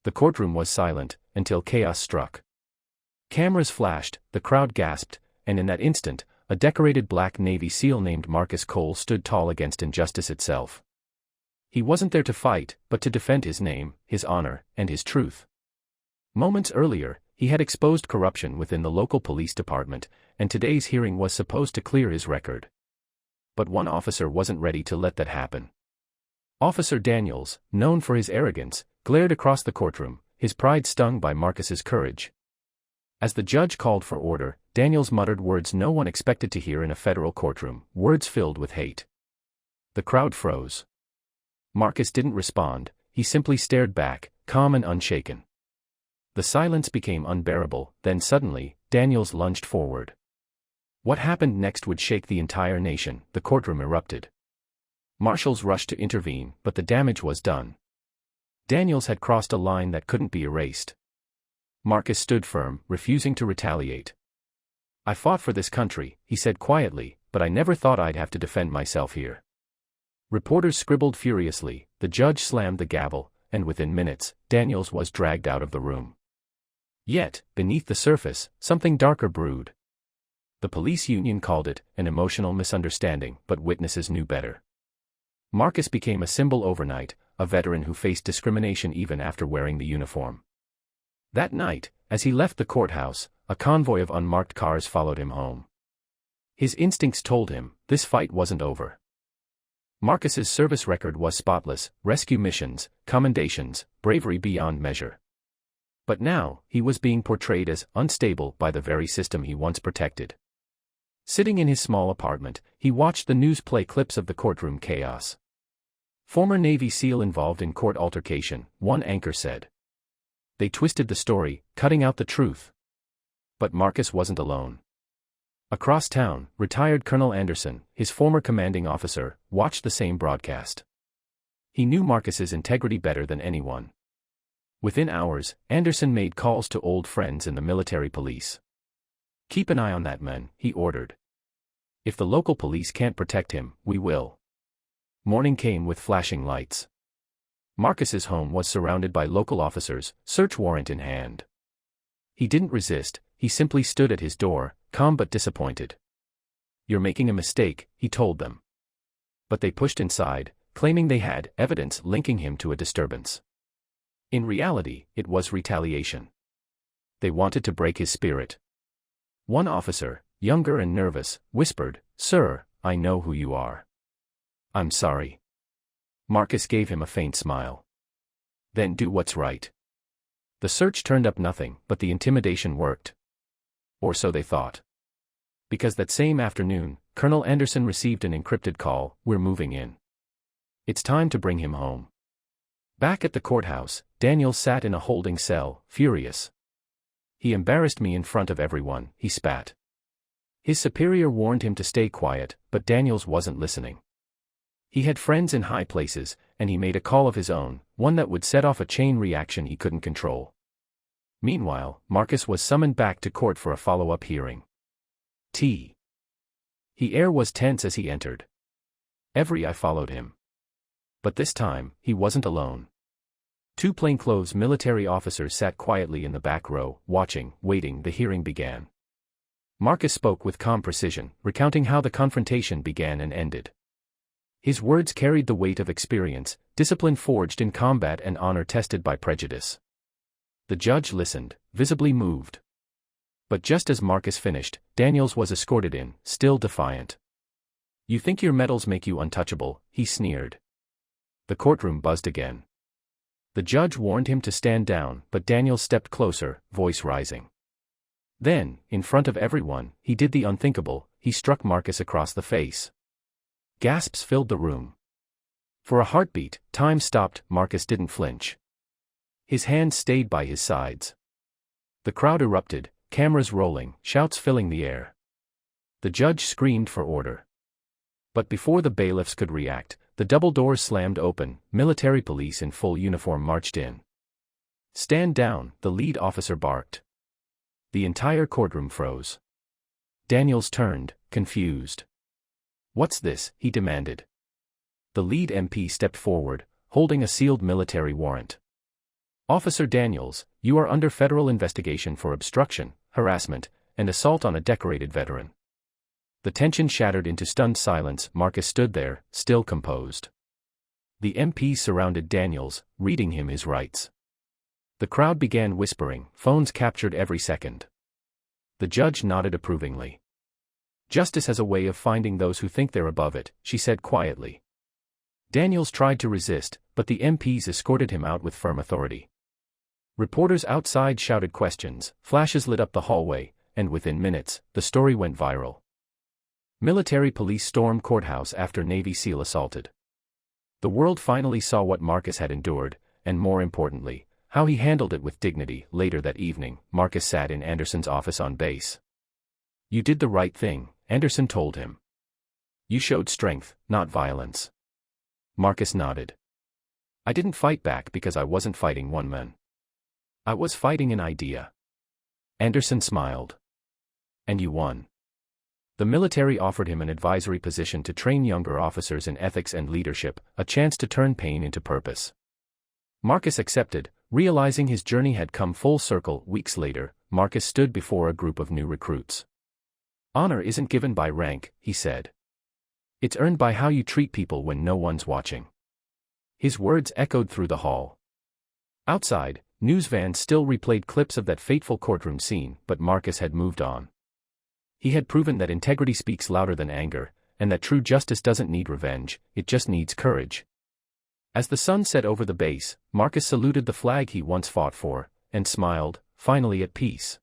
The courtroom was silent, until chaos struck. Cameras flashed, the crowd gasped, and in that instant, a decorated black Navy SEAL named Marcus Cole stood tall against injustice itself. He wasn't there to fight, but to defend his name, his honor, and his truth. Moments earlier, he had exposed corruption within the local police department, and today's hearing was supposed to clear his record. But one officer wasn't ready to let that happen. Officer Daniels, known for his arrogance, glared across the courtroom, his pride stung by Marcus's courage. As the judge called for order, Daniels muttered words no one expected to hear in a federal courtroom, words filled with hate. The crowd froze. Marcus didn't respond, he simply stared back, calm and unshaken. The silence became unbearable, then suddenly, Daniels lunged forward. What happened next would shake the entire nation. The courtroom erupted. Marshals rushed to intervene, but the damage was done. Daniels had crossed a line that couldn't be erased. Marcus stood firm, refusing to retaliate. "I fought for this country," he said quietly, "but I never thought I'd have to defend myself here." Reporters scribbled furiously, the judge slammed the gavel, and within minutes, Daniels was dragged out of the room. Yet, beneath the surface, something darker brewed. The police union called it an emotional misunderstanding, but witnesses knew better. Marcus became a symbol overnight, a veteran who faced discrimination even after wearing the uniform. That night, as he left the courthouse, a convoy of unmarked cars followed him home. His instincts told him, this fight wasn't over. Marcus's service record was spotless, rescue missions, commendations, bravery beyond measure. But now, he was being portrayed as unstable by the very system he once protected. Sitting in his small apartment, he watched the news play clips of the courtroom chaos. "Former Navy SEAL involved in court altercation," one anchor said. They twisted the story, cutting out the truth. But Marcus wasn't alone. Across town, retired Colonel Anderson, his former commanding officer, watched the same broadcast. He knew Marcus's integrity better than anyone. Within hours, Anderson made calls to old friends in the military police. "Keep an eye on that man," he ordered. "If the local police can't protect him, we will." Morning came with flashing lights. Marcus's home was surrounded by local officers, search warrant in hand. He didn't resist, he simply stood at his door, calm but disappointed. "You're making a mistake," he told them. But they pushed inside, claiming they had evidence linking him to a disturbance. In reality, it was retaliation. They wanted to break his spirit. One officer, younger and nervous, whispered, "Sir, I know who you are." "I'm sorry." Marcus gave him a faint smile. "Then do what's right." The search turned up nothing, but the intimidation worked. Or so they thought. Because that same afternoon, Colonel Anderson received an encrypted call, "We're moving in. It's time to bring him home." Back at the courthouse, Daniels sat in a holding cell, furious. "He embarrassed me in front of everyone," he spat. His superior warned him to stay quiet, but Daniels wasn't listening. He had friends in high places, and he made a call of his own, one that would set off a chain reaction he couldn't control. Meanwhile, Marcus was summoned back to court for a follow-up hearing. The air was tense as he entered. Every eye followed him. But this time, he wasn't alone. Two plainclothes military officers sat quietly in the back row, watching, waiting. The hearing began. Marcus spoke with calm precision, recounting how the confrontation began and ended. His words carried the weight of experience, discipline forged in combat and honor tested by prejudice. The judge listened, visibly moved. But just as Marcus finished, Daniels was escorted in, still defiant. "You think your medals make you untouchable," he sneered. The courtroom buzzed again. The judge warned him to stand down, but Daniels stepped closer, voice rising. Then, in front of everyone, he did the unthinkable, he struck Marcus across the face. Gasps filled the room. For a heartbeat, time stopped. Marcus didn't flinch. His hands stayed by his sides. The crowd erupted, cameras rolling, shouts filling the air. The judge screamed for order. But before the bailiffs could react, the double doors slammed open, military police in full uniform marched in. "Stand down," the lead officer barked. The entire courtroom froze. Daniels turned, confused. "What's this?" he demanded. The lead MP stepped forward, holding a sealed military warrant. "Officer Daniels, you are under federal investigation for obstruction, harassment, and assault on a decorated veteran." The tension shattered into stunned silence. Marcus stood there, still composed. The MPs surrounded Daniels, reading him his rights. The crowd began whispering, phones captured every second. The judge nodded approvingly. "Justice has a way of finding those who think they're above it," she said quietly. Daniels tried to resist, but the MPs escorted him out with firm authority. Reporters outside shouted questions, flashes lit up the hallway, and within minutes, the story went viral. Military police stormed courthouse after Navy SEAL assaulted. The world finally saw what Marcus had endured, and more importantly, how he handled it with dignity. Later that evening, Marcus sat in Anderson's office on base. "You did the right thing," Anderson told him. "You showed strength, not violence." Marcus nodded. "I didn't fight back because I wasn't fighting one man. I was fighting an idea." Anderson smiled. "And you won." The military offered him an advisory position to train younger officers in ethics and leadership, a chance to turn pain into purpose. Marcus accepted, realizing his journey had come full circle. Weeks later, Marcus stood before a group of new recruits. "Honor isn't given by rank," he said. "It's earned by how you treat people when no one's watching." His words echoed through the hall. Outside, news vans still replayed clips of that fateful courtroom scene, but Marcus had moved on. He had proven that integrity speaks louder than anger, and that true justice doesn't need revenge, it just needs courage. As the sun set over the base, Marcus saluted the flag he once fought for, and smiled, finally at peace.